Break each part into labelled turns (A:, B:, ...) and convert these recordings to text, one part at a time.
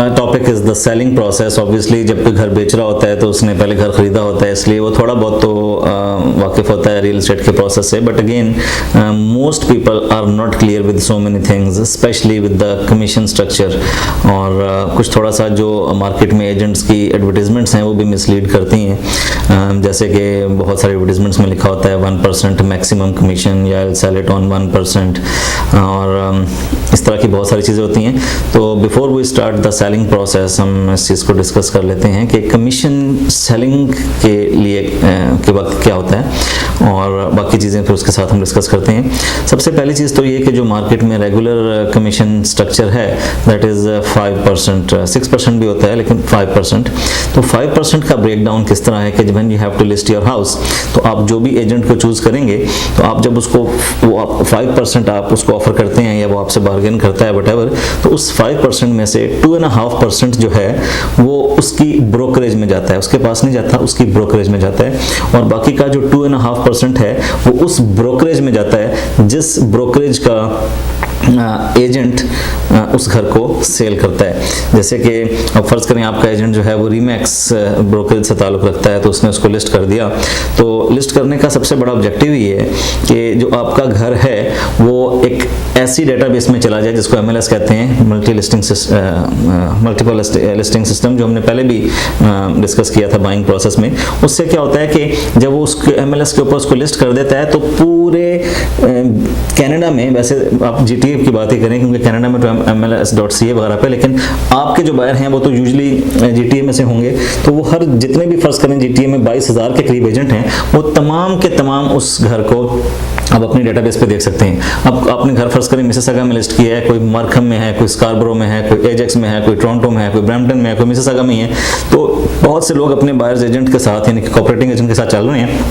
A: Topic is the selling process. Obviously जब कोई घर बेच रहा होता है तो उसने पहले घर खरीदा होता है, इसलिए वो थोड़ा बहुत तो वाकिफ होता है रियल एस्टेट के प्रोसेस से। But again most people are not clear with so many things, especially with the commission structure. और कुछ थोड़ा सा जो मार्केट में एजेंट्स की एडवर्टीजमेंट्स हैं वो भी मिसलीड करती हैं। जैसे कि बहुत सारे एडवर्टीजमेंट्स में लिखा होता है 1% मैक्सिमम कमीशन या सेल इट ऑन 1%, और इस तरह की बहुत सारी चीज़ें होती हैं। तो before we start the selling process हम इस चीज़ को डिस्कस कर लेते हैं कि कमीशन सेलिंग के लिए के वक्त क्या होता है, और बाकी चीज़ें फिर उसके साथ हम डिस्कस करते हैं। सबसे पहली चीज़ तो ये कि जो मार्केट में रेगुलर कमीशन स्ट्रक्चर है दैट इज़ 5%, 6% भी होता है लेकिन 5%। तो 5% का ब्रेकडाउन किस तरह है कि when you have to list your house, तो आप जो भी एजेंट को चूज़ करेंगे तो आप जब उसको वो 5% आप उसको ऑफर करते हैं या वो आपसे बार्गेन करता है वटेवर, तो उस 5% में से 2.5% जो है वो उसकी ब्रोकरेज में जाता है, उसके पास नहीं जाता, उसकी ब्रोकरेज में जाता है। और बाकी का जो 2.5% है वो उस ब्रोकरेज में जाता है जिस ब्रोकरेज का एजेंट उस घर को सेल करता है। जैसे कि अब फर्ज करें आपका एजेंट जो है वो रीमैक्स ब्रोकरेज से ताल्लुक़ रखता है, तो उसने उसको लिस्ट कर दिया। तो लिस्ट करने का सबसे बड़ा ऑब्जेक्टिव ये है कि जो आपका घर है वो एक ऐसी डेटाबेस में चला जाए जिसको MLS कहते हैं, मल्टीपल लिस्टिंग सिस्टम, जो हमने पहले भी डिस्कस किया था बाइंग प्रोसेस में। उससे क्या होता है कि जब वो उसके MLS के ऊपर उसको लिस्ट कर देता है तो पूरे कनाडा में, वैसे आप GTA की बात ही करें क्योंकि कनाडा में तो MLS.ca वगैरह पे, लेकिन आपके जो बायर हैं वो तो यूजुअली GTA में से होंगे, तो वो हर जितने भी फर्ज करें GTA में 22,000 के करीब एजेंट हैं, वो तमाम के तमाम उस घर को आप अपनी डेटाबेस पे देख सकते हैं। अब आपने घर फर्ज करें मिसिसागा में लिस्ट किया है, कोई मार्कहम में है, कोई स्कारबरो में है, कोई एजेक्स में है, कोई टोरंटो में है, कोई ब्रैम्पटन में है, कोई मिसिसागा में ही है। तो बहुत से लोग अपने बायर्स एजेंट के साथ यानी कि कोऑपरेटिंग एजेंट के साथ चल रहे हैं।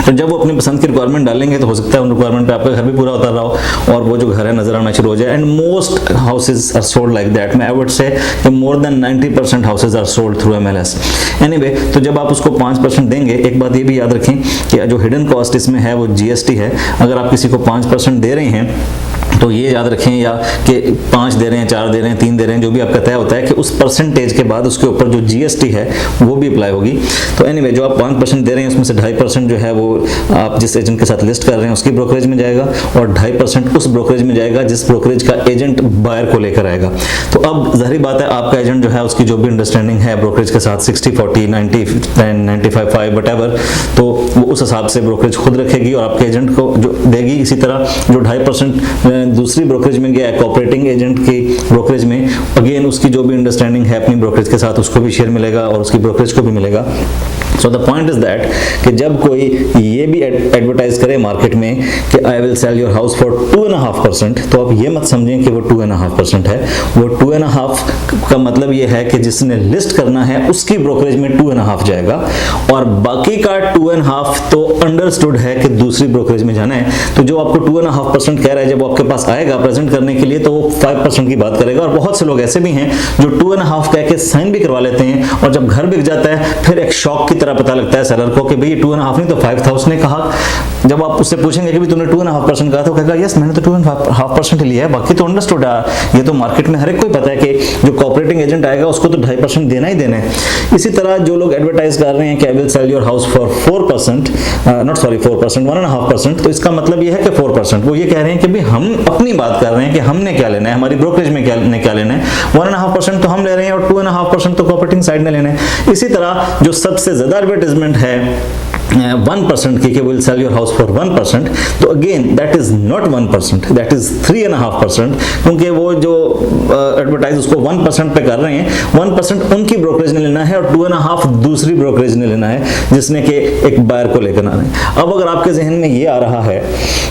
A: तो जब वो अपनी पसंद की रिक्वायरमेंट डालेंगे तो हो सकता है उन रिक्वायरमेंट पे आपका घर भी पूरा उतर रहा हो और वो जो घर है नजर आना शुरू हो जाए। And most houses are sold like that. मैं आई वुड से कि more than 90% houses are sold through MLS। Anyway, तो जब आप उसको 5% देंगे, एक बात ये भी याद रखें कि जो हिडन कॉस्ट इसमें है वो GST है। अगर आप किसी को 5% दे रहे हैं तो ये याद रखें या कि 5 दे रहे हैं, 4 दे रहे हैं, 3 दे रहे हैं, जो भी आपका तय होता है कि उस परसेंटेज के बाद उसके ऊपर जो GST है वो भी अप्लाई होगी। तो एनीवे, जो आप 5% दे रहे हैं उसमें से 2.5% जो है वो आप जिस एजेंट के साथ लिस्ट कर रहे हैं उसकी ब्रोकरेज में जाएगा, और 2.5% उस ब्रोकरेज में जाएगा जिस ब्रोकरेज का एजेंट बायर को लेकर आएगा। तो अब ज़ाहिर बात है आपका एजेंट जो है उसकी जो भी अंडरस्टैंडिंग है ब्रोकरेज के साथ 60-40, 90-10, 95-5 वटेवर, तो वो उस हिसाब से ब्रोकरेज खुद रखेगी और आपके एजेंट को जो देगी। इसी तरह जो 2.5% दूसरी ब्रोकरेज में गया है कोऑपरेटिंग एजेंट की ब्रोकरेज में, अगेन उसकी जो भी अंडरस्टैंडिंग है अपनी ब्रोकरेज के साथ उसको भी शेयर मिलेगा और उसकी ब्रोकरेज को भी मिलेगा। So the point is that कि जब कोई ये भी एडवर्टाइज करे मार्केट में कि I will sell your house for 2.5%, तो आप ये मत समझें कि वो 2.5% है। वो 2.5 का मतलब ये है कि जिसने लिस्ट करना है उसकी ब्रोकरेज में 2.5 जाएगा, और बाकी का 2.5 तो अंडरस्टूड है कि दूसरी ब्रोकरेज में जाना है। तो जो आपको 2.5% कह रहा है जब आपके पास आएगा प्रेजेंट करने के लिए तो वो 5% की बात करेगा। और बहुत से लोग ऐसे भी हैं जो 2.5 कह के साइन भी करवा लेते हैं, और जब घर बिक जाता है फिर एक शॉक की तरह पता लगता है सेलर को कि भाई 2.5 नहीं तो 5 था उसने कहा। जब आप उससे पूछेंगे कि भी तूने 2.5% कहा, तो कहेगा यस मैंने तो 2.5% लिया है, बाकी तो अंडरस्टूड है। ये तो मार्केट में हर एक को ही पता है कि जो कोऑपरेटिंग एजेंट आएगा उसको तो 2.5% देना ही देना है। इसी तरह जो लोग एडवर्टाइज कर रहे हैं कि I will sell your house for 4%, not sorry 4%, 1.5%, तो इसका मतलब ये है कि 4%। वो ये कह रहे हैं कि भाई हम अपनी बात कर रहे हैं कि हमने क्या लेना है, हमारी ब्रोकरेज में क्या लेना है। 1.5% तो हम ले रहे हैं और 2.5% तो कोऑपरेटिंग साइड ने लेना है। इसी तरह जो सबसे ज्यादा एडवर्टाइजमेंट है 1% की, will sell your house for 1%, तो again that is not 1%, that is 3.5%, क्योंकि वो जो एडवर्टाइज उसको 1% पे कर रहे हैं, 1% उनकी ब्रोकरेज ने लेना है और 2.5 दूसरी ब्रोकरेज ने लेना है जिसने कि एक बायर को लेकर आना है। अब अगर आपके जहन में ये आ रहा है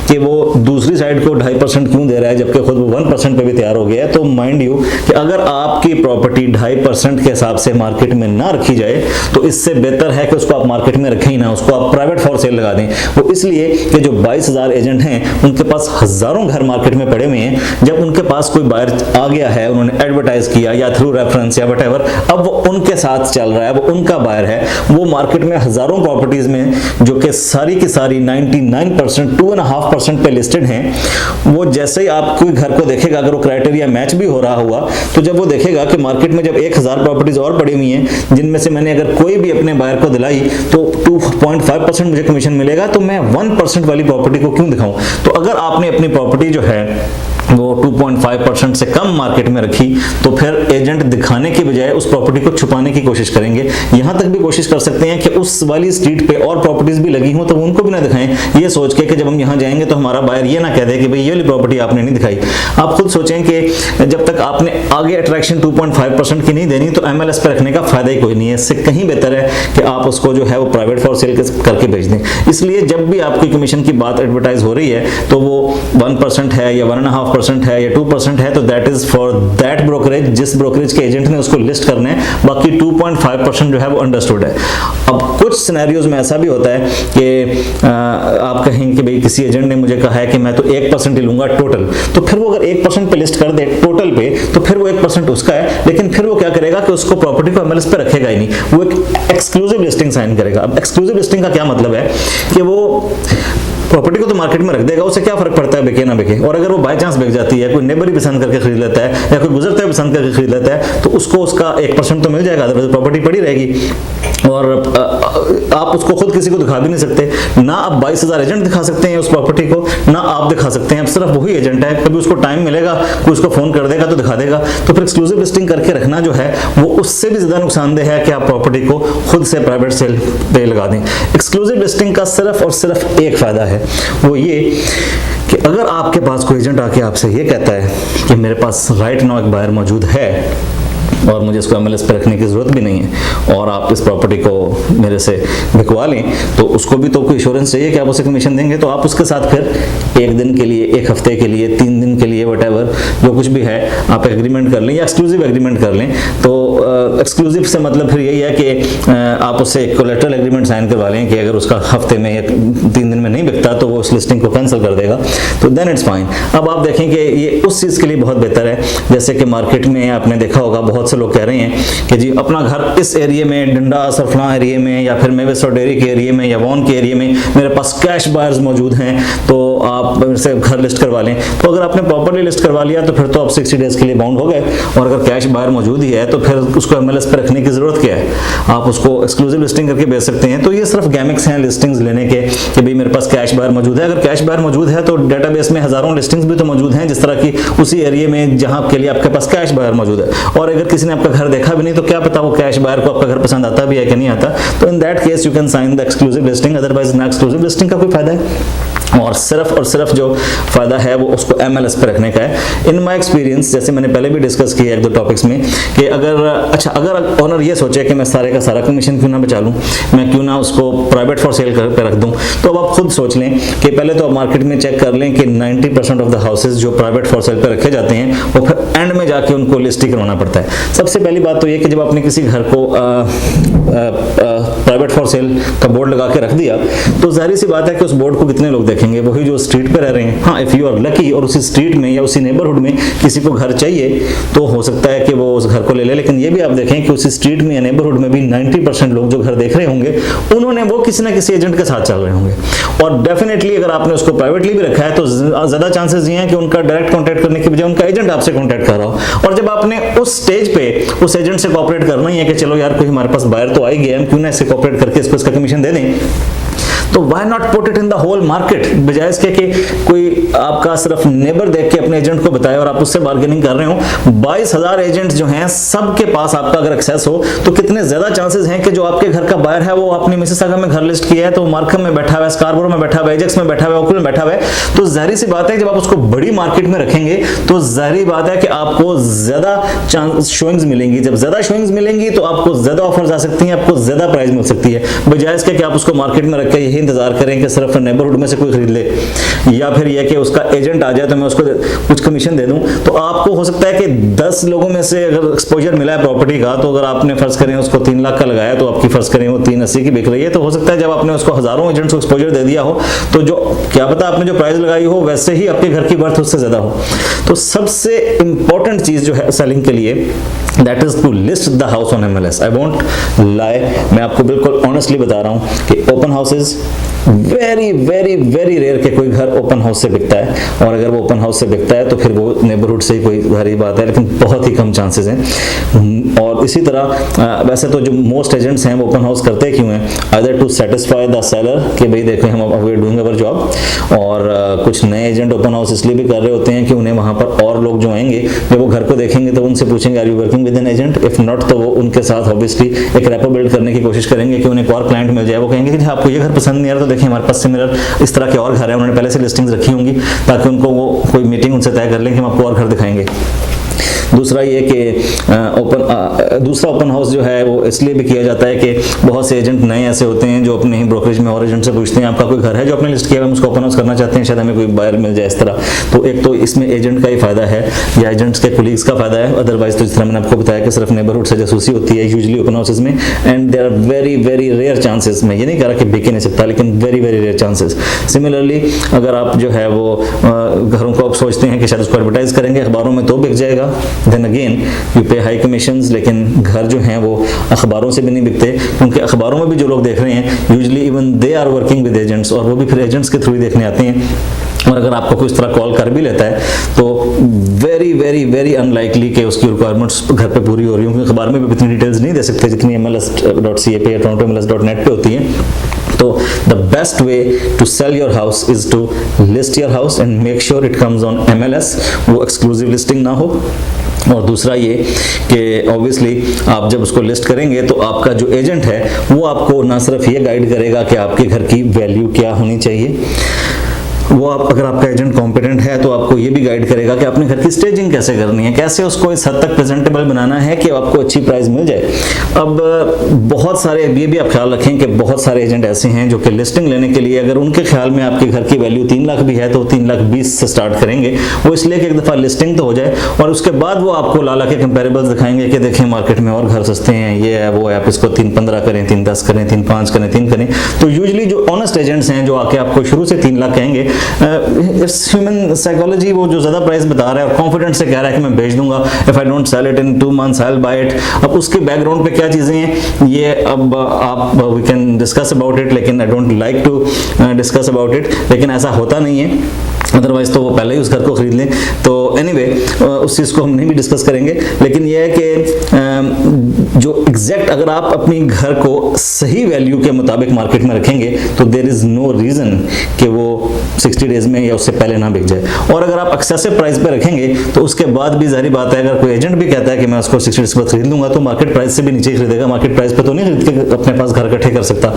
A: कि वो दूसरी साइड को 2.5% क्यों दे रहा है जबकि खुद वो 1% पे भी तैयार हो गया है, तो माइंड यू कि अगर आपकी प्रॉपर्टी 2.5% के हिसाब से मार्केट में ना रखी जाए तो इससे बेहतर है कि उसको आप मार्केट में रखें ही ना, उसको उसको आप प्राइवेट फॉर सेल लगा दें। वो इसलिए कि जो 22,000 एजेंट हैं उनके पास हजारों घर मार्केट में पड़े हुए हैं। जब उनके पास कोई बायर आ गया है, उन्होंने एडवर्टाइज किया या थ्रू रेफरेंस या व्हाटएवर, अब वो उनके साथ चल रहा है, वो उनका बायर है, वो मार्केट में हजारों प्रॉपर्टीज में जो कि सारी की सारी 99%, 2.5% पे लिस्टेड हैं, वो जैसे ही आप कोई घर को देखेगा, अगर वो क्राइटेरिया मैच भी हो रहा हुआ, तो जब वो देखेगा कि मार्केट में जब 1000 प्रॉपर्टीज और पड़ी हुई हैं जिनमें से मैंने अगर कोई भी अपने बायर को दिलाई तो 2.5% मुझे कमीशन मिलेगा, तो मैं 1% वाली प्रॉपर्टी को क्यों दिखाऊं। तो अगर आपने अपनी प्रॉपर्टी जो है वो 2.5% से कम मार्केट में रखी, तो फिर एजेंट दिखाने की बजाय उस प्रॉपर्टी को छुपाने की कोशिश करेंगे। यहां तक भी कोशिश कर सकते हैं कि उस वाली स्ट्रीट पे और प्रॉपर्टीज भी लगी हों तो उनको भी ना दिखाएं, ये सोच के कि जब हम यहां जाएंगे तो हमारा बायर ये ना कह दे कि भाई ये वाली प्रॉपर्टी आपने नहीं दिखाई। आप खुद सोचें कि जब तक आपने आगे अट्रैक्शन 2.5% की नहीं देनी तो MLS पे रखने का फायदा ही कोई नहीं है। इससे कहीं बेहतर है कि आप उसको जो है वो प्राइवेट फॉर सेल करके बेच दें। इसलिए जब भी आपकी कमीशन की बात एडवर्टाइज हो रही है तो वो 1% है या 1.5% है या 2% है, तो that is for that brokerage, जिस ब्रोकरेज के एजेंट ने उसको लिस्ट करना है। बाकी 2.5% जो है वो अंडरस्टूड है। अब कुछ सिनेरियोज में ऐसा भी होता है कि आप कहें कि भाई किसी एजेंट ने मुझे कहा है कि मैं तो 1% ही लूंगा टोटल, तो फिर वो अगर 1% पे लिस्ट कर दे टोटल पे, तो फिर वो 1% उसका है, लेकिन फिर वो क्या करेगा कि उसको प्रॉपर्टी को MLS पे रखेगा ही नहीं, वो एक एक्सक्लूसिव लिस्टिंग साइन करेगा। अब एक्सक्लूसिव लिस्टिंग का क्या मतलब है कि वो प्रॉपर्टी को तो मार्केट में रख देगा, उससे क्या फर्क पड़ता है बिके ना बिके। और अगर वो बाय चांस बिक जाती है, कोई नेबर ही पसंद करके खरीद लेता है या कोई गुजरता है पसंद करके खरीद लेता है, तो उसको उसका 1% तो मिल जाएगा, अदरवाइज प्रॉपर्टी पड़ी रहेगी। और आप उसको खुद किसी को दिखा भी नहीं सकते, ना आप 22,000 एजेंट दिखा सकते हैं उस प्रॉपर्टी को, ना आप दिखा सकते हैं, अब सिर्फ वही एजेंट है। कभी उसको टाइम मिलेगा, कोई उसको फोन कर देगा तो दिखा देगा। तो फिर एक्सक्लूसिव लिस्टिंग करके रखना जो है वो उससे भी ज्यादा नुकसानदेह है कि आप प्रॉपर्टी को खुद से प्राइवेट सेल पे लगा दें। एक्सक्लूसिव लिस्टिंग का सिर्फ और सिर्फ एक फायदा है, वो ये कि अगर आपके पास कोई एजेंट आके आपसे ये कहता है कि मेरे पास राइट नाउ एक बायर मौजूद है और मुझे इसको MLS पे रखने की जरूरत भी नहीं है और आप इस प्रॉपर्टी को मेरे से बिकवा लें, तो उसको भी तो कोई इंश्योरेंस चाहिए कि आप उसे कमीशन देंगे। तो आप उसके साथ फिर 1 दिन के लिए, 1 हफ्ते के लिए, 3 दिन के लिए, व्हाटएवर जो कुछ भी है आप एग्रीमेंट कर लें या एक्सक्लूसिव एग्रीमेंट कर लें। तो एक्सक्लूसिव से मतलब फिर यही है कि आप उससे एक कोलेटरल एग्रीमेंट साइन करवा लें कि अगर उसका हफ्ते में या 3 दिन में नहीं बिकता तो वो उस लिस्टिंग को कैंसिल कर देगा, तो देन इट्स फाइन। अब आप देखें कि ये उस चीज़ के लिए बहुत बेहतर है, जैसे कि मार्केट में आपने देखा होगा बहुत से लोग कह रहे हैं कि जी अपना घर इस एरिया में, डंडा सरफला एरिया में या फिर मेवेस और डेयरी के एरिया में या वॉन के एरिया में मेरे पास कैश बायर्स मौजूद हैं, तो आप मेरे से घर लिस्ट करवा लें। तो अगर आपने प्रॉपर्ली लिस्ट करवा लिया तो फिर तो आप 60 डेज के लिए बाउंड हो गए, और अगर कैश बायर मौजूद ही है तो फिर उसको MLS पे रखने की जरूरत क्या है, आप उसको एक्सक्लूसिव लिस्टिंग करके बेच सकते हैं। तो ये सिर्फ गैमिक्स हैं लिस्टिंग्स लेने के कि भाई मेरे पास कैश बायर मौजूद है। अगर कैश बायर मौजूद है तो डेटाबेस में हजारों लिस्टिंग्स भी तो मौजूद हैं जिस तरह की उसी एरिया में जहां के लिए आपके पास कैश बायर मौजूद है। और अगर किसी ने आपका घर देखा भी नहीं तो क्या पता वो कैश बायर को आपका घर पसंद आता भी है कि नहीं आता, तो in that case you can sign the exclusive listing, otherwise ना एक्सक्लूसिव लिस्टिंग का कोई फायदा है। और सिर्फ जो फायदा है वो उसको MLS पे रखने का है। इन माय एक्सपीरियंस, जैसे मैंने पहले भी डिस्कस किया 1-2 टॉपिक्स में, कि अगर ओनर ये सोचे कि मैं सारे का सारा कमीशन क्यों ना बचा लूं, मैं क्यों ना उसको प्राइवेट फॉर सेल पे रख दूं, तो अब आप खुद सोच लें कि पहले तो आप मार्केट में चेक कर लें कि 90% ऑफ द हाउसेज जो प्राइवेट फॉर सेल पे रखे जाते हैं वो फिर एंड में जाके उनको लिस्ट ही करवाना पड़ता है। सबसे पहली बात तो ये कि जब आपने किसी घर को प्राइवेट फॉर सेल का बोर्ड लगा के रख दिया तो जाहिर सी बात है कि उस बोर्ड को कितने लोग देखेंगे, वही जो स्ट्रीट पे रह रहे हैं। हाँ, इफ यू आर लकी और उसी स्ट्रीट में या उसी नेबरहुड में किसी को घर चाहिए तो हो सकता है कि वो उस घर को ले ले, लेकिन ये भी आप देखें कि उसी स्ट्रीट में या नेबरहुड में भी 90% लोग जो घर देख रहे होंगे उन्होंने वो किसी ना किसी एजेंट के साथ चल रहे होंगे। और डेफिनेटली अगर आपने उसको प्राइवेटली भी रखा है तो ज्यादा चांसेस ये हैं कि उनका डायरेक्ट कॉन्टैक्ट करने की बजाय उनका एजेंट आपसे कॉन्टैक्ट कर रहा हो। और जब आपने उस स्टेज पे उस एजेंट से कोऑपरेट करना ही है कि चलो यार कोई हमारे पास बायर तो आ ही गया, हम क्यों ना इससे कोऑपरेट करके इसको इसका कमीशन दे दें, तो why not put it in the whole market, बजाय इसके कि कोई आपका सिर्फ नेबर देख के अपने एजेंट को बताए और आप उससे बार्गेनिंग कर रहे हो। 22,000 एजेंट्स जो हैं सबके पास आपका अगर एक्सेस हो तो कितने ज्यादा चांसेस हैं कि जो आपके घर का बायर है वो अपनी मिसिसागा में घर लिस्ट किया है, तो मार्कम में बैठा हुआ है, स्कारबोरो में बैठा हुआ है, एजेक्स में बैठा हुआ है, ओकल में बैठा हुआ है, तो जाहिर सी बात है जब आप उसको बड़ी मार्केट में रखेंगे तो जाहिर बात है कि आपको ज्यादा चांस शोइंग्स मिलेंगी। जब ज्यादा शोइंग्स मिलेंगी तो आपको ज्यादा ऑफर्स आ सकती हैं, आपको ज्यादा प्राइस मिल सकती है, बजाय इसके कि आप उसको मार्केट में रख के यही इंतजार करें कि सिर्फ नेबरहुड में से कोई खरीद ले, या फिर यह कि उसका एजेंट आ जाए तो मैं उसको कुछ कमीशन दे दूं, तो आपको हो सकता है कि 10 लोगों में से अगर एक्सपोजर मिला है प्रॉपर्टी का, तो अगर आपने फर्ज करें उसको 3 लाख का लगाया तो आपकी फर्ज करें वो 380 की बिक रही है, तो हो सकता है जब आपने उसको हजारों एजेंट्स को एक्सपोजर दे दिया हो तो जो क्या पता आपने जो प्राइस लगाई हो वैसे ही आपके घर की वर्थ उससे ज्यादा हो। तो सबसे इंपॉर्टेंट चीज जो है सेलिंग के लिए, that is to list the house on MLS। I won't lie, मैं आपको बिल्कुल ऑनेस्टली बता रहा हूं कि open houses very very very rare के कोई घर ओपन हाउस से बिकता है, और अगर वो ओपन हाउस से बिकता है तो फिर वो नेबरहुड से ही कोई घर ही बात है, लेकिन बहुत ही कम चांसेस हैं। और इसी तरह वैसे तो जो मोस्ट एजेंट्स हैं वो ओपन हाउस करते क्यों हैं, either to satisfy the seller कि भाई देखो हम we are doing our job, और कुछ नए एजेंट ओपन हाउस इसलिए भी कर रहे होते हैं कि उन्हें वहां पर और लोग जो आएंगे जब वो घर को देखेंगे तो उनसे पूछेंगे are you working with an agent, if not तो वो उनके साथ ऑब्वियसली एक रैपो बिल्ड करने की कोशिश करेंगे कि उन्हें एक और क्लाइंट मिल जाए। वो कहेंगे कि आपको ये घर पसंद नहीं आ रहा तो देखिए हमारे पास सिमिलर इस तरह के और घर है, उन्होंने पहले से लिस्टिंग्स रखी होंगी ताकि उनको वो कोई मीटिंग उनसे तय कर लें कि हम आपको और घर दिखाएंगे। दूसरा ये कि दूसरा ओपन हाउस जो है वो इसलिए भी किया जाता है कि बहुत से एजेंट नए ऐसे होते हैं जो अपने ही ब्रोकरेज में और एजेंट से पूछते हैं आपका कोई घर है जो आपने लिस्ट किया, हम उसको ओपन हाउस करना चाहते हैं, शायद हमें कोई बायर मिल जाए इस तरह। तो एक तो इसमें एजेंट का ही फायदा है या एजेंट्स के कोलीग्स का फायदा है, अदरवाइज तो जिस तरह मैंने आपको बताया कि सिर्फ नेबरहुड से जासूसी होती है यूजुअली ओपन हाउसेज में, and there are very very rare chances, मैं ये नहीं कह रहा कि बिक ही नहीं सकता, लेकिन very very rare chances. Similarly अगर आप जो है वो घरों को आप सोचते हैं कि शायद उसको एडवर्टाइज करेंगे अखबारों में तो बिक जाएगा, देन अगेन यू पे हाई कमीशंस, लेकिन घर जो हैं वो अखबारों से भी नहीं बिकते, क्योंकि अखबारों में भी जो लोग देख रहे हैं usually even they are working with agents, और वो भी फिर एजेंट्स के थ्रू ही देखने आते हैं। और अगर आपको कोई इस तरह कॉल कर भी लेता है तो वेरी वेरी वेरी अनलाइकली कि उसकी रिक्वायरमेंट्स घर पे पूरी हो रही होंगी, अखबार में भी इतनी डिटेल्स नहीं दे सकते जितनी MLS.ca पे या torontomls.net पे होती हैं। तो the best way to sell your house is to list your house and make sure it comes on MLS, वो exclusive listing ना हो। और दूसरा ये कि ऑब्वियसली आप जब उसको लिस्ट करेंगे तो आपका जो एजेंट है वो आपको ना सिर्फ ये गाइड करेगा कि आपके घर की वैल्यू क्या होनी चाहिए, वो आप अगर आपका एजेंट कॉम्पिटेंट है तो आपको ये भी गाइड करेगा कि अपने घर की स्टेजिंग कैसे करनी है, कैसे उसको इस हद तक प्रेजेंटेबल बनाना है कि आपको अच्छी प्राइस मिल जाए। अब बहुत सारे ये भी आप ख्याल रखें कि बहुत सारे एजेंट ऐसे हैं जो कि लिस्टिंग लेने के लिए अगर उनके ख्याल में आपके घर की वैल्यू 3 लाख भी है तो 3,20,000 से स्टार्ट करेंगे, वो इसलिए कि एक दफ़ा लिस्टिंग तो हो जाए और उसके बाद वो आपको ला के कंपेरेबल्स दिखाएंगे कि देखें मार्केट में और घर सस्ते हैं, ये है वो है, आप इसको 3,15 करें, 3,10 करें, 3,5 करें, 3 करें। तो यूजुअली जो ऑनेस्ट एजेंट्स हैं जो आके आपको शुरू से 3 लाख कहेंगे, इट्स ह्यूमन साइकोलॉजी, वो जो ज्यादा प्राइस बता रहा है और कॉन्फिडेंस से कह रहा है कि मैं बेच दूंगा, if I don't sell it in 2 months I will buy it. अब उसके बैकग्राउंड पे क्या चीजें हैं ये अब आप we can discuss about it, लेकिन I don't like to discuss about it, लेकिन ऐसा होता नहीं है, अदरवाइज तो वो पहले ही उस घर को खरीद लें। तो एनीवे उस चीज़ को हम नहीं भी डिस्कस करेंगे, लेकिन यह है कि जो एग्जैक्ट अगर आप अपनी घर को सही वैल्यू के मुताबिक मार्केट में रखेंगे तो देयर इज़ नो रीज़न कि वो 60 डेज में या उससे पहले ना बिक जाए। और अगर आप एक्सेसिव प्राइस पे रखेंगे तो उसके बाद भी जाहिर बात है अगर कोई एजेंट भी कहता है कि मैं उसको 60 डेज बाद खरीद लूंगा तो मार्केट प्राइस से भी नीचे खरीदेगा, मार्केट प्राइस पे तो नहीं खरीद के अपने पास घर इकट्ठे कर सकता।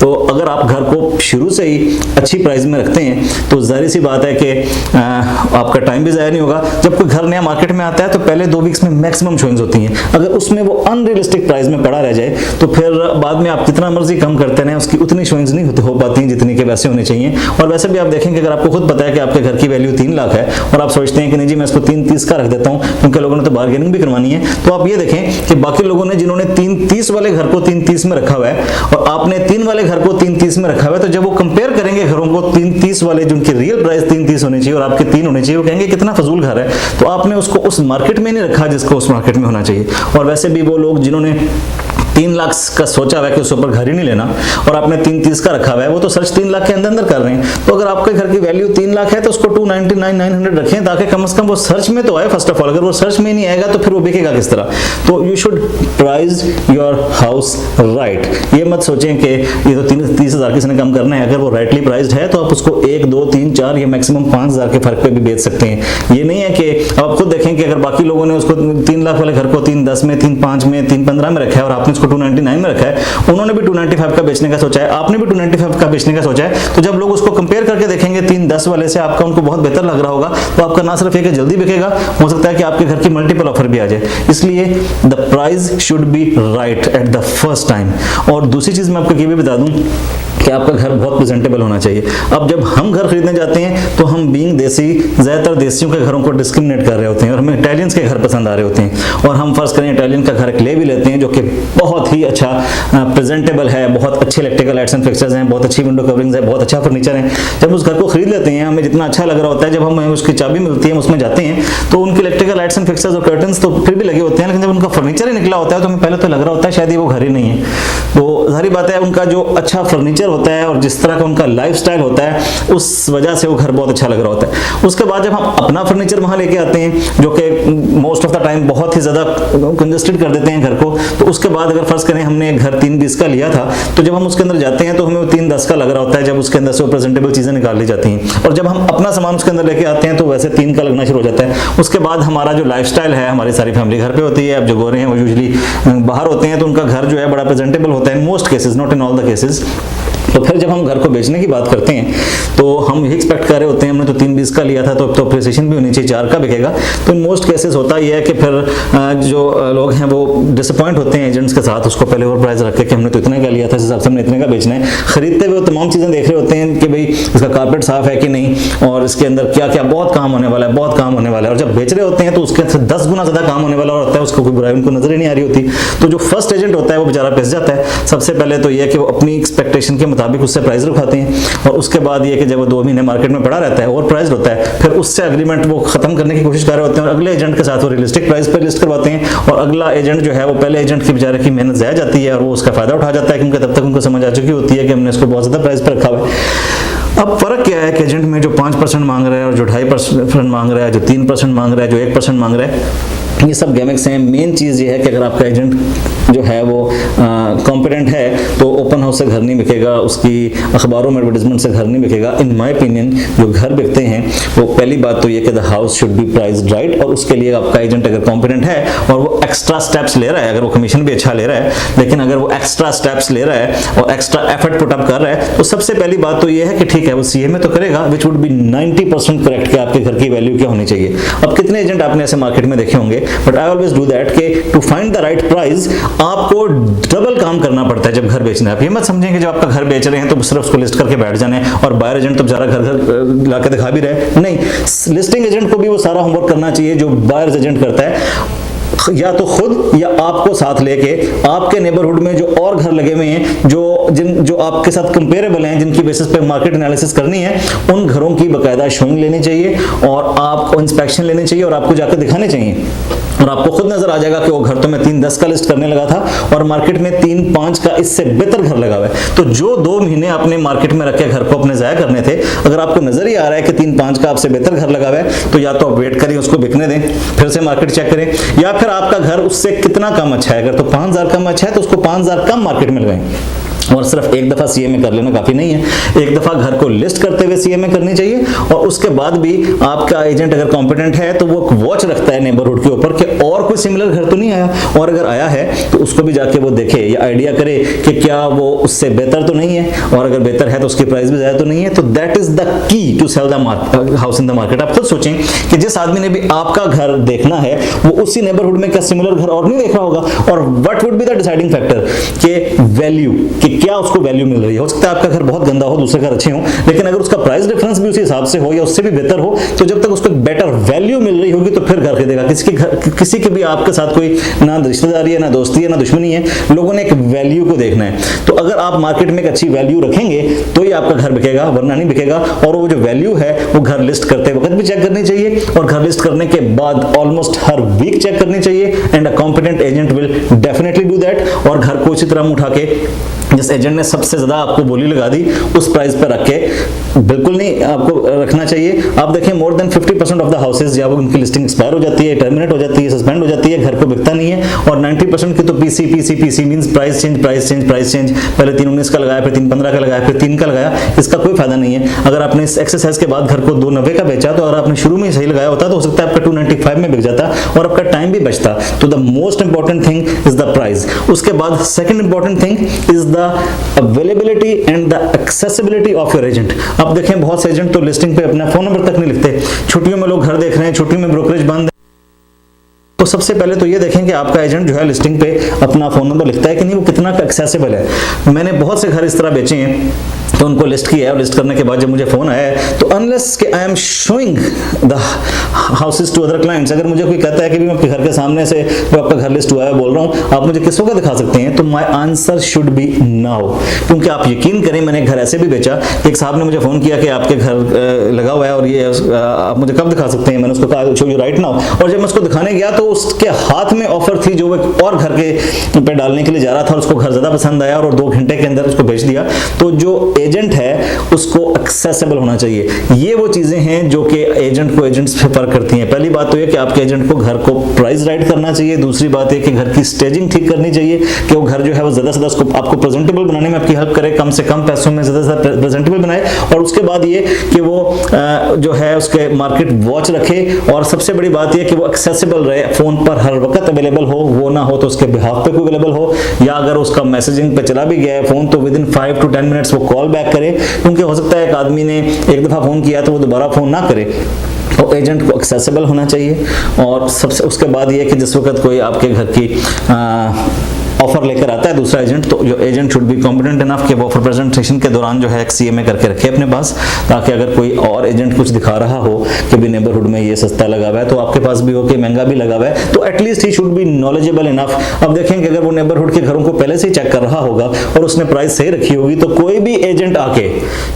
A: तो अगर आप घर को शुरू से ही अच्छी प्राइस में रखते हैं तो जाहिर सी बात है कि आपका टाइम भी ज़ाया नहीं होगा। जब कोई घर नया मार्केट में आता है तो पहले 2 वीक्स में मैक्सिमम शोइंग्स होती हैं, अगर उसमें वो अनरियलिस्टिक प्राइस में पड़ा रह जाए तो फिर बाद में आप जितना मर्जी कम करते रहें उसकी उतनी शोइंग्स नहीं हो पाती हैं जितनी के वैसे होने चाहिए। और वैसे भी आप देखेंगे अगर आपको खुद पता है कि आपके घर की वैल्यू 3 लाख है और आप सोचते हैं कि नहीं जी मैं इसको 3,30 का रख देता हूं क्योंकि लोगों ने तो बार्गेनिंग भी करवानी है, तो आप ये देखें कि बाकी लोगों ने जिन्होंने 3,30 वाले घर को 3,30 में रखा हुआ है और आपने 3 वाले घर को 3,30 में रखा हुआ है, तो जब वो कंपेयर करेंगे घरों को 3,30 वाले जिनकी रियल प्राइस 3,30 होनी चाहिए और आपके 3 होने चाहिए, वो कहेंगे कितना फजूल घर है। तो आपने उसको उस मार्केट में नहीं रखा जिसको उस मार्केट में होना चाहिए। और वैसे भी वो लोग जिन्होंने 3 लाख का सोचा हुआ है कि उसके ऊपर घर ही नहीं लेना और आपने 3,30 का रखा हुआ है, वो तो सर्च 3 लाख के अंदर कर रहे हैं। तो अगर आपके घर की वैल्यू 3 लाख है तो उसको 299,900 रखें ताकि कम से कम वो सर्च में तो आए। फर्स्ट ऑफ ऑल अगर वो सर्च में नहीं आएगा तो फिर वो बिकेगा किस तरह। तो you should price your house right. ये मत सोचें कि ये तो 30,000 किसी ने कम करना है, अगर वो राइटली प्राइस्ड है तो आप उसको 1, 2, 3, 4 या मैक्सिमम 5,000 के फर्क पे भी बेच सकते हैं। ये नहीं है कि आप खुद देखें कि अगर बाकी लोगों ने उसको 3 लाख वाले घर को 3,10 में, 3,5 में, 3,15 में रखा है और आपने उसको 299 में रखा है, उन्होंने भी 295 का बेचने का सोचा है, आपने भी 295 का बेचने का सोचा है, तो जब लोग उसको कंपेयर करके देखेंगे 3,10 वाले से आपका उनको बहुत बेहतर लग रहा होगा, तो आपका ना सिर्फ एक जल्दी बिकेगा, हो सकता है कि आपके घर की मल्टीपल ऑफर भी आ जाए। इसलिए the price should be right at the first time. और दूसरी चीज मैं आपको ये भी बता दूं कि आपका घर बहुत प्रेजेंटेबल होना चाहिए। अब जब हम घर खरीदने जाते हैं तो हम बीइंग देसी ज़्यादातर देसियों के घरों को डिस्क्रिमिनेट कर रहे होते हैं और हमें इटालियंस के घर पसंद आ रहे होते हैं, और हम फर्ज करें इटालियन का घर ले भी लेते हैं जो कि बहुत ही अच्छा प्रेजेंटेबल है, बहुत अच्छे इलेक्ट्रिकल लाइट्स एंड फिक्सचर्स हैं, बहुत अच्छी विंडो कवरिंग्स है, बहुत अच्छा फर्नीचर है। जब उस घर को खरीद लेते हैं हमें जितना अच्छा लग रहा होता है, जब हमें उसकी चाबी मिलती है हम उसमें जाते हैं तो उनकी इलेक्ट्रिकल लाइट्स एंड फिक्सचर्स और कर्टन्स तो फिर भी लगे होते हैं, लेकिन जब उनका फर्नीचर ही निकला होता है तो हमें पहले तो लग रहा होता है शायद ये वो घर ही नहीं है। तो सारी बात है, उनका जो अच्छा फर्नीचर होता है और जिस तरह का उनका लाइफस्टाइल होता है उस वजह से वो घर बहुत अच्छा लग रहा होता है। उसके बाद जब हम अपना फर्नीचर वहां लेके आते हैं जो कि मोस्ट ऑफ द टाइम बहुत ही ज्यादा कंजस्टेड कर देते हैं घर को, तो उसके बाद अगर फर्ज करें हमने एक घर 320 का लिया था तो जब हम उसके अंदर जाते हैं तो हमें वो 310 का लग रहा होता है जब उसके अंदर से वो प्रेजेंटेबल चीजें निकाल ली जाती हैं, और जब हम अपना सामान उसके अंदर लेके आते हैं तो वैसे 3 का लगना शुरू हो जाता है। उसके बाद हमारा जो लाइफस्टाइल है, हमारी सारी फैमिली घर पे होती है, अब जो गोरे हैं वो यूजुअली बाहर होते हैं तो उनका घर जो है बड़ा प्रेजेंटेबल होता है in most cases, not in all the cases. तो फिर जब हम घर को बेचने की बात करते हैं तो हम यही एक्सपेक्ट कर रहे होते हैं, हमने तो 320 का लिया था तो अप्रिसिएशन भी होनी चाहिए, 4 का बिकेगा। तो इन मोस्ट केसेस होता ये है कि फिर जो लोग हैं वो डिसअपॉइंट होते हैं एजेंट्स के साथ, उसको पहले ओवर प्राइस रख के कि हमने तो इतने का लिया था, इस हिसाब से हमने इतने का बेचना है। खरीदते हुए वो तमाम चीज़ें देख रहे होते हैं कि भाई इसका कारपेट साफ है कि नहीं और इसके अंदर क्या क्या बहुत काम होने वाला है, बहुत काम होने वाला है, और जब बेच रहे होते हैं तो उसके 10 गुना ज़्यादा काम होने वाला होता है, उसको कोई बुराई उनको नजर ही नहीं आ रही होती। तो जो फर्स्ट एजेंट होता है वो बेचारा पिस जाता है। सबसे पहले तो ये कि वो अपनी एक्सपेक्टेशन के मुताबिक उससे प्राइस रखवाते हैं, और उसके बाद ये कि जब वो 2 महीने मार्केट में पड़ा रहता है और प्राइस होता है फिर उससे एग्रीमेंट वो खत्म करने की कोशिश कर रहे होते हैं और अगले एजेंट के साथ वो रियलिस्टिक प्राइस पर लिस्ट करवाते हैं, और अगला एजेंट जो है वो पहले एजेंट की बेचारे की मेहनत ज़ाया जाती है और वो उसका फायदा उठा जाता है क्योंकि तब तक उनको समझ आ चुकी होती है कि हमने इसको बहुत ज़्यादा प्राइस पर रखा हुआ है। अब फर्क क्या है कि एजेंट में जो 5% मांग रहा है और जो 2.5% मांग रहा है, जो 3% मांग रहा है, जो 1% मांग रहा है, ये सब गैमिक्स हैं। मेन चीज़ ये है कि अगर आपका एजेंट जो है वो कॉम्पिटेंट है तो ओपन हाउस से घर नहीं बिकेगा, उसकी अखबारों में एडवर्टाइजमेंट से घर नहीं बिकेगा। इन माय ओपिनियन जो घर बिकते हैं वो पहली बात तो ये कि the house should be priced right, और उसके लिए आपका एजेंट अगर कॉम्पिटेंट है और वो एक्स्ट्रा स्टेप्स ले रहा है, अगर वो कमीशन भी अच्छा ले रहा है, लेकिन अगर वो एक्स्ट्रा स्टेप्स ले रहा है और एक्स्ट्रा एफर्ट पुट अप कर रहा है तो सबसे पहली बात तो ये है कि ठीक है वो सीएमए तो करेगा, विच वुड बी 90% करेक्ट कि आपके घर की वैल्यू क्या होनी चाहिए। अब कितने एजेंट आपने ऐसे मार्केट में देखे होंगे, but I always do that कि to find the right price आपको डबल काम करना पड़ता है जब घर बेचना है। आप ये मत समझें कि जब आपका घर बेच रहे हैं तो सिर्फ उसको लिस्ट करके बैठ जाने और बायर एजेंट तो बेचारा घर घर लाके दिखा भी रहे, नहीं, लिस्टिंग एजेंट को भी वो सारा होमवर्क करना चाहिए जो बायर्स एजेंट करता है, या तो खुद या आपको साथ लेके आपके नेबरहुड में जो और घर लगे हुए हैं जो आपके साथ कंपेरेबल हैं, जिनकी बेसिस पे मार्केट एनालिसिस करनी है, उन घरों की बकायदा शोइंग लेनी चाहिए और आपको इंस्पेक्शन लेनी चाहिए और आपको जाकर दिखाने चाहिए, और आपको खुद नजर आ जाएगा कि वो घर तो मैं 310 का लिस्ट करने लगा था और मार्केट में 3-5 का इससे बेहतर घर लगा हुआ है। तो जो 2 महीने आपने मार्केट में रखे घर को अपने जाया करने थे, अगर आपको नजर ही आ रहा है कि 3-5 का आपसे बेहतर घर लगा हुआ है तो या तो आप वेट करिए, उसको बिकने दें, फिर से मार्केट चेक करें, या फिर आपका घर उससे कितना कम अच्छा है, अगर तो 5000 कम अच्छा है तो उसको 5000 कम मार्केट में लगाएं। और सिर्फ एक दफा सीएमए कर लेना काफी नहीं है, एक दफा घर को लिस्ट करते हुए सीएमए करनी चाहिए, और उसके बाद भी आपका एजेंट अगर कॉम्पिटेंट है तो वो वॉच रखता है नेबरहुड के ऊपर कि और कोई सिमिलर घर तो नहीं आया, और अगर आया है तो उसको भी जाके वो देखे या आइडिया करे कि क्या वो उससे बेहतर तो नहीं है, और अगर बेहतर है तो उसकी प्राइस भी ज्यादा तो नहीं है। तो that is the key to sell the house in the market. आप खुद सोचें कि जिस आदमी ने भी आपका घर देखना है वो उसी नेबरहुड में क्या सिमिलर घर और नहीं देख रहा होगा, और what would be the deciding factor कि वैल्यू, कि क्या उसको वैल्यू मिल रही है। हो सकता है आपका घर बहुत गंदा हो, दूसरे घर अच्छे हो, लेकिन अगर उसका प्राइस डिफरेंस भी उसी हिसाब से हो या उससे भी बेहतर हो, तो जब तक उसको बेटर वैल्यू मिल रही होगी तो फिर घर खरीदेगा। किसी के भी आपके साथ कोई ना रिश्तेदारी है, ना दोस्ती है, ना दुश्मनी है, लोगों ने एक वैल्यू को देखना है। तो अगर आप मार्केट में एक अच्छी वैल्यू रखेंगे तो ही आपका घर बिकेगा, वरना नहीं बिकेगा। और वो जो वैल्यू है वो घर लिस्ट करते वक्त भी चेक करनी चाहिए, और घर लिस्ट करने के बाद ऑलमोस्ट हर वीक चेक करनी चाहिए, and a competent agent will definitely do that. और घर को इसी तरह उठा के जिस एजेंट ने सबसे ज्यादा आपको बोली लगा दी उस प्राइस पर रख के बिल्कुल नहीं आपको रखना चाहिए। आप देखें more than 50% of the houses या वो उनकी लिस्टिंग एक्सपायर हो जाती है, टर्मिनेट हो जाती है, सस्पेंड हो जाती है, घर को बिकता नहीं है, और 90% की तो पीसी मींस प्राइस चेंज। पहले 319 का लगाया, फिर 315 का लगाया, फिर 3 का लगाया, इसका कोई फायदा नहीं है। अगर आपने इस एक्सरसाइज के बाद घर को 290 का बेचा तो अगर आपने शुरू में सही लगाया होता तो हो सकता है आपका 295 में बिक जाता और आपका टाइम भी बचता। तो the most important thing is the price. उसके बाद second important thing is the availability and the accessibility of your agent. अब देखें बहुत से एजेंट तो लिस्टिंग पे अपना फोन नंबर तक नहीं लिखते। छुट्टियों में लोग घर देख रहे हैं, छुट्टियों में ब्रोकरेज बंद तो सबसे पहले तो ये देखें कि आपका एजेंट जो है लिस्टिंग पे अपना फ़ोन नंबर लिखता है कि नहीं, वो कितना एक्सेसिबल है। मैंने बहुत से घर इस तरह बेचे हैं तो उनको लिस्ट किया है, और लिस्ट करने के बाद जब मुझे फ़ोन आया है तो अनलेस कि I am showing the houses to other clients, अगर मुझे कोई कहता है कि भी मैं आपके घर के सामने से जो आपका घर लिस्ट हुआ है बोल रहा हूँ, आप मुझे किसों का दिखा सकते हैं, तो my answer should be now. क्योंकि आप यकीन करें, मैंने घर ऐसे भी बेचा, एक साहब ने मुझे फ़ोन किया कि आपके घर लगा हुआ है और ये आप मुझे कब दिखा सकते हैं, मैंने उसको कहा शो यू राइट नाउ, और जब मैं उसको दिखाने गया तो उसके हाथ में ऑफर थी जो वो और घर के पे डालने के लिए जा रहा था, और उसको घर ज़्यादा पसंद आया और 2 घंटे के अंदर उसको भेज दिया। तो जो एजेंट है उसको एक्सेसिबल होना चाहिए। ये वो चीज़ें हैं जो कि एजेंट को एजेंट से फर्क करती हैं। पहली बात तो ये कि आपके एजेंट को घर को प्राइस राइट करना चाहिए, दूसरी बात है कि घर की स्टेजिंग ठीक करनी चाहिए कि वो घर जो है वो ज़्यादा से ज़्यादा आपको प्रेजेंटेबल बनाने में आपकी हेल्प करे, कम से कम पैसों में ज़्यादा से ज़्यादा प्रेजेंटेबल बनाए, और उसके बाद ये कि वो जो है उसके मार्केट वॉच रखे, और सबसे बड़ी बात यह कि वो एक्सेसिबल रहे, फ़ोन पर हर वक्त अवेलेबल हो, वो ना हो तो उसके बिहाफ पे कोई अवेलेबल हो, या अगर उसका मैसेजिंग पे चला भी गया है फ़ोन तो विद इन 5 to 10 मिनट्स वो कॉल बैक करे, क्योंकि हो सकता है एक आदमी ने एक दफ़ा फ़ोन किया तो वो दोबारा फ़ोन ना करे। तो एजेंट को एक्सेसिबल होना चाहिए। और सबसे उसके बाद ये कि जिस वक्त कोई आपके घर की ऑफर लेकर आता है दूसरा एजेंट, तो जो agent should be competent enough कि वो ऑफर प्रेजेंटेशन के दौरान जो है एक सीएमए करके रखे अपने पास, ताकि अगर कोई और एजेंट कुछ दिखा रहा हो कि भी नेबरहुड में ये सस्ता लगा हुआ है तो आपके पास भी हो कि महंगा भी लगा हुआ है, तो at least he should be knowledgeable enough. अब देखें कि अगर वो नेबरहुड के घरों को पहले से ही चेक कर रहा होगा और उसने प्राइस सही रखी होगी, तो कोई भी एजेंट आके,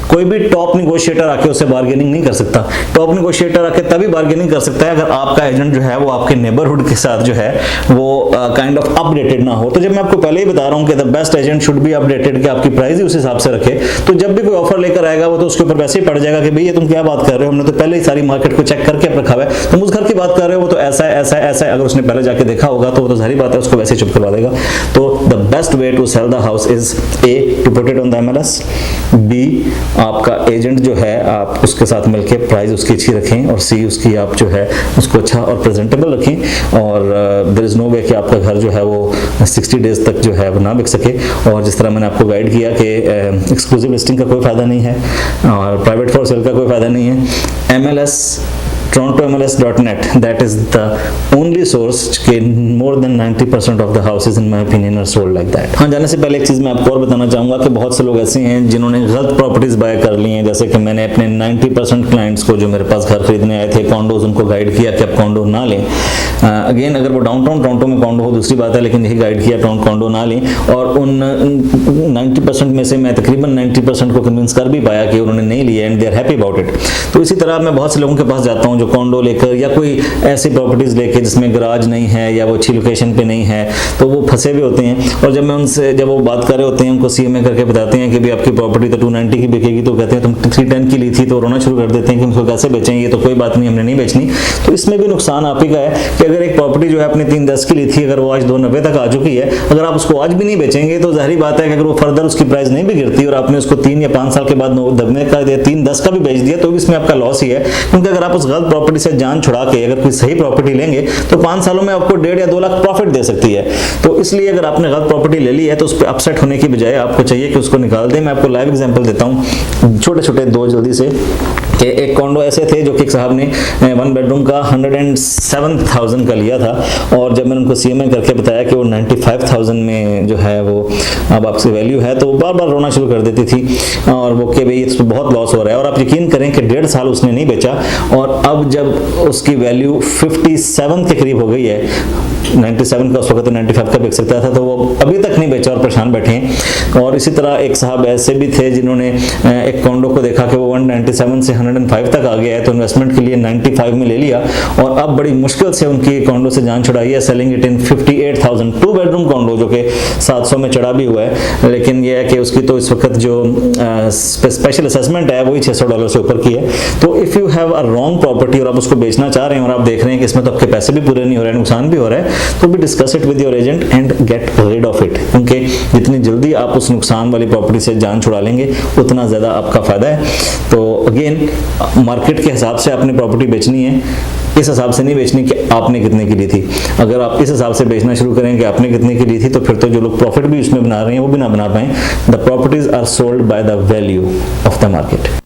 A: कोई भी टॉप निगोशिएटर आके उससे बार्गेनिंग नहीं कर सकता। टॉप निगोशिएटर आके तभी बार्गेनिंग कर सकता है अगर आपका एजेंट जो है वो आपके नेबरहुड के साथ जो है वो काइंड ऑफ अपडेटेड ना हो। तो जब मैं आपको पहले ही बता रहा हूं कि the best agent should be updated, कि आपकी प्राइस ही उस हिसाब से रखे, तो जब भी कोई ऑफर लेकर आएगा वो तो उसके ऊपर वैसे ही पड़ जाएगा कि भाई ये तुम क्या बात कर रहे हो, हमने तो पहले ही सारी मार्केट को चेक करके रखा हुआ है, तुम उस घर की बात कर रहे हो वो तो ऐसा है ऐसा है ऐसा है। अगर उसने पहले जाके देखा होगा तो वो तो जाहिर बात है उसको वैसे ही चुप करवा देगा। तो the best way to sell the house is a to put it on the MLS, be आपका एजेंट जो है आप उसके साथ मिलकर प्राइस उसकी अच्छी रखें, और सी उसकी आप जो है उसको अच्छा और प्रेजेंटेबल रखें। और देयर इज नो वे कि आपका घर जो है वो 60 डेज तक जो है वो ना बिक सके। और जिस तरह मैंने आपको गाइड किया कि एक्सक्लूसिव लिस्टिंग का कोई फायदा नहीं है और प्राइवेट फॉर सेल का कोई फायदा नहीं है। MLS TorontoMLS.net, that is the only source कि more than 90% of the houses in my opinion are sold like that। हाँ, जाने से पहले एक चीज़ मैं आपको और बताना चाहूँगा कि बहुत से लोग ऐसे हैं जिन्होंने गलत प्रॉपर्टीज़ बाय कर ली हैं। जैसे कि मैंने अपने 90% क्लाइंट्स को जो मेरे पास घर खरीदने आए थे कॉन्डोज, उनको गाइड किया कि आप कॉन्डो ना लें। अगेन अगर वो डाउनटाउन टोरंटो में कॉन्डो हो दूसरी बात है, लेकिन यही गाइड किया कॉन्डो ना लें। और उन 90% में से मैं तकरीबन 90% को कन्विंस कर भी पाया कि उन्होंने नहीं लिया and they are happy about it. तो इसी तरह मैं बहुत से लोगों के पास जाता हूँ जो कॉन्डो लेकर या कोई ऐसी प्रॉपर्टीज़ लेके जिसमें गराज नहीं है या वो अच्छी लोकेशन पे नहीं है, तो वो फंसे भी होते हैं। और जब मैं उनसे जब वो बात कर रहे होते हैं उनको सीएमए करके बताते हैं कि भी आपकी प्रॉपर्टी तो 290 की बिकेगी, तो कहते हैं तुम 310 की ली थी, तो रोना शुरू कर देते हैं कि हमको कैसे बेचें, ये तो कोई बात नहीं हमने नहीं बेचनी। तो इसमें भी नुकसान आप ही का है कि अगर एक प्रॉपर्टी जो है अपनी 310 की ली थी, अगर वो आज 290 तक आ चुकी है, अगर आप उसको आज भी नहीं बेचेंगे तो जाहिर बात है कि अगर वो फर्दर उसकी प्राइस नहीं भी गिरती और आपने उसको 3 या 5 साल के बाद 9 का 310 का भी बेच दिया, तो भी इसमें आपका लॉस ही है। क्योंकि अगर आप उस गलत प्रॉपर्टी से जान छुड़ा के अगर कोई सही प्रॉपर्टी लेंगे तो 5 सालों में आपको 1.5 या 2 लाख प्रॉफिट दे सकती है। तो इसलिए अगर आपने गलत प्रॉपर्टी ले ली है तो उस पर अपसेट होने की बजाय आपको चाहिए कि उसको निकाल दें। मैं आपको लाइव एग्जांपल देता हूं छोटे छोटे 2 जल्दी से, कि एक कॉन्डो ऐसे थे जो कि एक साहब ने 1 बेडरूम का 107,000 का लिया था, और जब मैंने उनको सीएमए करके बताया कि वो 95,000 में जो है वो अब आपसे वैल्यू है, तो वो बार बार रोना शुरू कर देती थी और वो कि भाई इसमें बहुत लॉस हो रहा है। और आप यकीन करें कि 1.5 साल उसने नहीं बेचा, और अब जब उसकी वैल्यू 57 के करीब हो गई है, 97 का उस वक्त 95 का बिक सकता था, तो वो अभी तक नहीं बेचा और परेशान बैठे हैं। और इसी तरह एक साहब ऐसे भी थे जिन्होंने एक कॉन्डो को देखा कि वो 197 से 105 तक आ गया है, तो इन्वेस्टमेंट के लिए 95 में ले लिया, और अब बड़ी मुश्किल से उनकी कॉन्डो से जान छुड़ाई है, selling it in 58,000। 2 bedroom condor जो कि 700 में चढ़ा भी हुआ है, लेकिन यह है कि उसकी तो इस वक्त जो स्पेशल असेसमेंट है वही $600 से ऊपर की है। तो if you have a wrong property और आप उसको बेचना चाह रहे हैं और आप देख रहे हैं कि इसमें तो आपके पैसे भी पूरे नहीं हो रहे हैं, नुकसान भी हो रहा है, तो भी discuss it with your agent and get rid of it. क्योंकि जितनी जल्दी आप उस नुकसान वाली प्रॉपर्टी से जान छुड़ा लेंगे उतना ज़्यादा आपका फ़ायदा है। तो अगेन मार्केट के हिसाब से आपने प्रॉपर्टी बेचनी है, इस हिसाब से नहीं बेचनी कि आपने कितने की ली थी। अगर आप इस हिसाब से बेचना शुरू करें कि आपने कितने की ली थी, तो फिर तो जो लोग प्रॉफिट भी उसमें बना रहे हैं वो भी ना बना पाएं। The properties are sold by the value of the market.